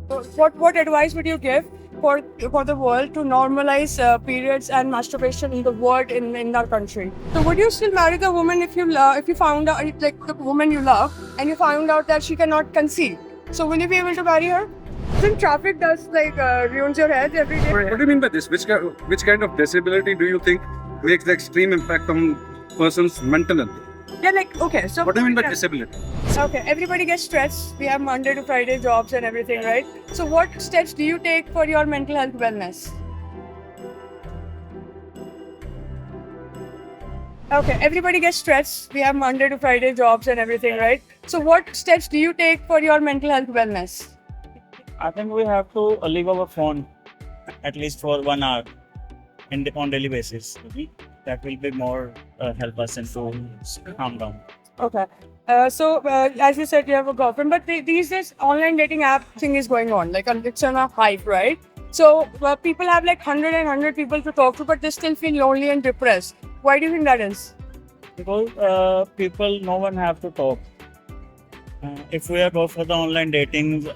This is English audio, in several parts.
What advice would you give for the world to normalize periods and masturbation in the world in our country? So would you still marry the woman if you found out, like, the woman you love and you found out that she cannot conceive? So will you be able to marry her? Then traffic does ruins your head every day. What do you mean by this? Which kind of disability do you think makes the extreme impact on person's mental health? Yeah, like, okay. So What do you mean by disability? okay, everybody gets stressed. We have Monday to Friday jobs and everything, right? So what steps do you take for your mental health wellness? Okay, everybody gets stressed. We have Monday to Friday jobs and everything, right? So what steps do you take for your mental health wellness? I think we have to leave our phone at least for 1 hour on daily basis. That will be more help us and to calm down. Okay. As you said, you have a girlfriend, but these days online dating app thing is going on. Like, it's on a hype, right? So people have like 100 people to talk to, but they still feel lonely and depressed. Why do you think that is? Because no one have to talk. If we are go for the online dating,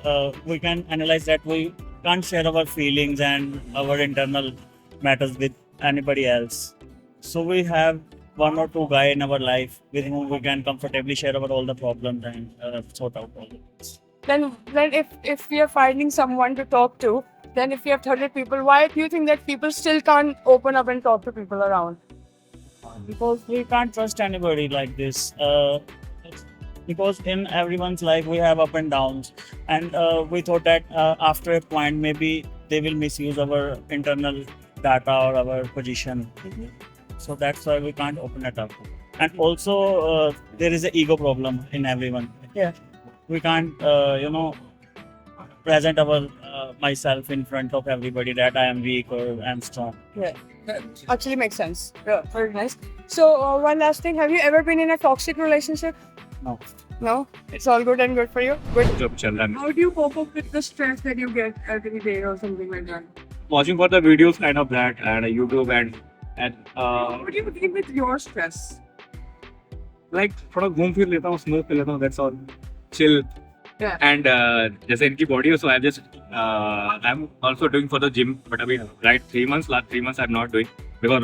we can analyze that we can't share our feelings and our internal matters with anybody else. So we have one or two guy in our life with whom we can comfortably share about all the problems and sort out all the things. Then if we are finding someone to talk to, then if you have 100 people, why do you think that people still can't open up and talk to people around? Because we can't trust anybody like this. Because in everyone's life we have up and downs, and we thought that after a point maybe they will misuse our internal data or our position. So that's why we can't open it up. And also there is an ego problem in everyone. Yeah. We can't present our myself in front of everybody that I am weak or I am strong. Yeah. Actually makes sense. Yeah, very nice. So one last thing, have you ever been in a toxic relationship? No. No? It's all good and good for you? Good. Job Chandan. How do you cope up with the stress that you get every day or something like that? Watching for the videos kind of that and YouTube and How do you deal with your stress? like थोड़ा घूम फिर लेता हूँ smoke कर लेता हूँ that's all chill Yeah. and जैसे इनकी body है so I'm also doing for the gym but अभी last 3 months I'm not doing because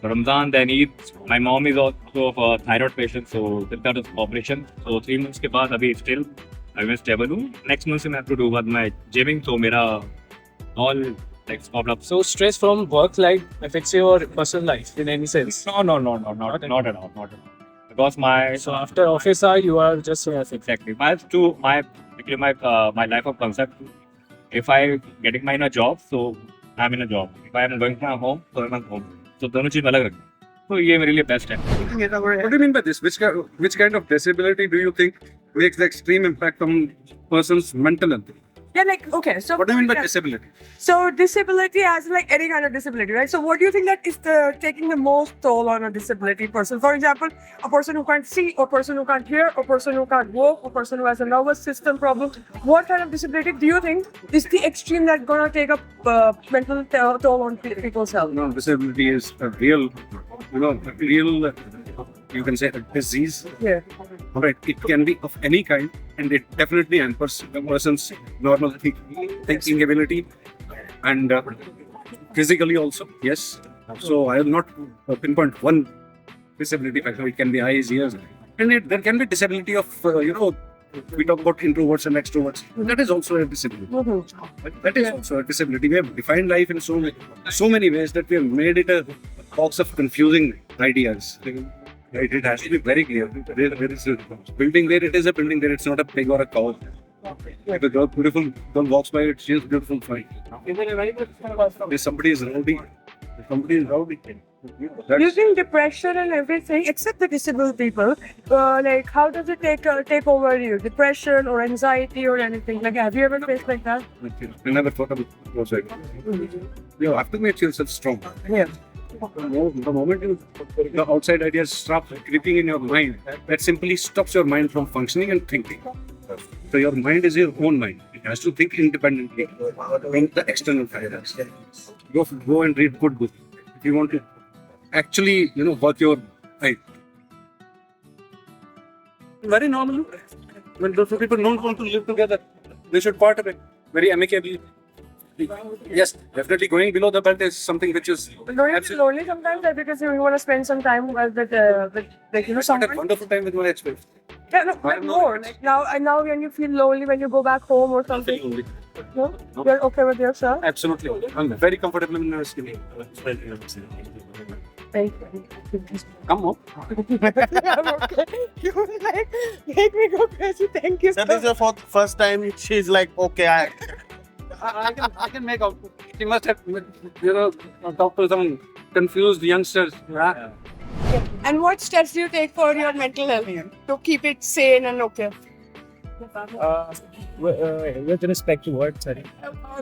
Ramzan then Eid my mom is also of a thyroid patient so with that operation so 3 months के बाद अभी still I'm stable हूँ next month से मैं have to do with my gymming so मेरा all like stopped up. So stress from work life affects your personal life in any sense? No, not at all. Because So after office hour, you are just exactly my life of concept. If I getting my in a job, so I'm in a job. If I am going to my home, so I'm at home. So दोनों चीज अलग रखना. So ये मेरे लिए best है. What do you mean by this? Which kind of disability do you think makes the extreme impact on person's mental health? Yeah, like, okay, so What do you mean by disability? So disability as like any kind of disability, right? So what do you think that is taking the most toll on a disability person? For example, a person who can't see, or person who can't hear, or person who can't walk, or person who has a nervous system problem. What kind of disability do you think is the extreme that's gonna take a mental toll on people's health? No, disability is a real, you can say a disease. Yeah. All right, it can be of any kind, and it definitely hampers a person's normal thinking ability and physically also. Yes. So I will not pinpoint one disability factor. It can be eyes, ears, and there can be disability of we talk about introverts and extroverts. That is also a disability. Mm-hmm. That is also a disability. We have defined life in so many ways that we have made it a box of confusing ideas. Right, it has to be very clear. There is a building where it is a building, there it's not a pig or a cow. If a beautiful girl walks by it, she is beautiful, fine. If somebody is rowdy, You think depression and everything, except the disabled people, like how does it take over you? Depression or anxiety or anything? Like, have you ever faced like that? I never thought of it was like you have to make yourself strong. Yeah. The moment the outside ideas stop creeping in your mind, that simply stops your mind from functioning and thinking. So your mind is your own mind. It has to think independently from the external factors. Go and read good books. If you want to actually, work your mind. Very normal. When those people don't want to live together, they should part away very amicably. Yes, definitely going below the belt is something which is Don't you feel absolutely lonely sometimes, like, because you want to spend some time with like, you know, a someone? wonderful time with my ex-wife. Yeah, no, like I'm not more. like Like now, and now when you feel lonely when you go back home or something, Only. no? You're okay with yourself? Absolutely, I'm very comfortable in my skin. Thank you. Come on. I'm okay. You like make me go crazy. Thank you. That is the first time she's like, okay, I can make out. She must have, talked to some confused youngsters. Yeah. And what steps do you take for your mental health to keep it sane and okay? With respect to what? Sorry.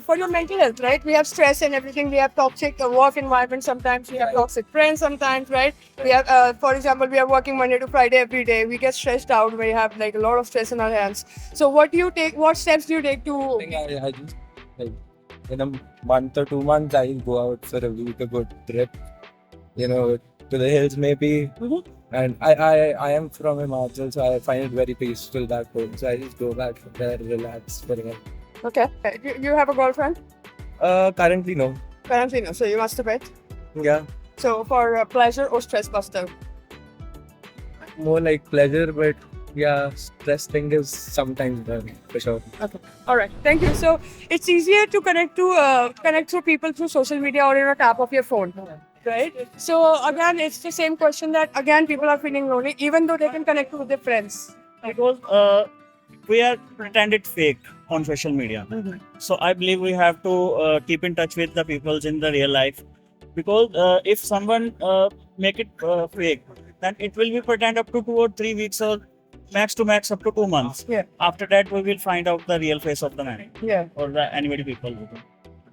For your mental health, right? We have stress and everything. We have toxic work environment sometimes. We have toxic friends sometimes, right? We have, for example, we are working Monday to Friday every day. We get stressed out. We have like a lot of stress in our hands. So what do you take? What steps do you take to? I think I just like in a month or 2 months I go out for a week, a good trip, to the hills maybe. And I am from Himachal, so I find it very peaceful back home. So I just go back there, relax for a while. Okay. You have a girlfriend? Currently no. Currently no. So you masturbate. Yeah, So for pleasure or stress buster? more like pleasure, but yeah, stress thing is sometimes done for sure. All right. Thank you. So it's easier to connect through people through social media or in a tap of your phone. Right. So again, it's the same question that again people are feeling lonely even though they can connect with their friends. Because we are pretended fake on social media. So I believe we have to keep in touch with the people in the real life. Because if someone make it fake, then it will be pretend up to 2 or 3 weeks or max to max up to 2 months. Yeah. After that, we will find out the real face of the man Yeah. or the anybody people.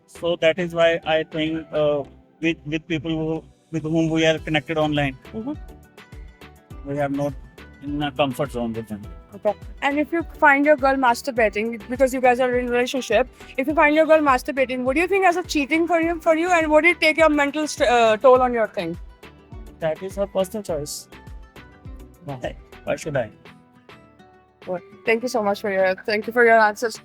So that is why I think with people with whom we are connected online, we have not in a comfort zone with them. Okay. And if you find your girl masturbating because you guys are in a relationship, if you find your girl masturbating, what do you think as a cheating for you, and would it take your mental toll on your thing? That is her personal choice. Why should I? Thank you so much for your answers.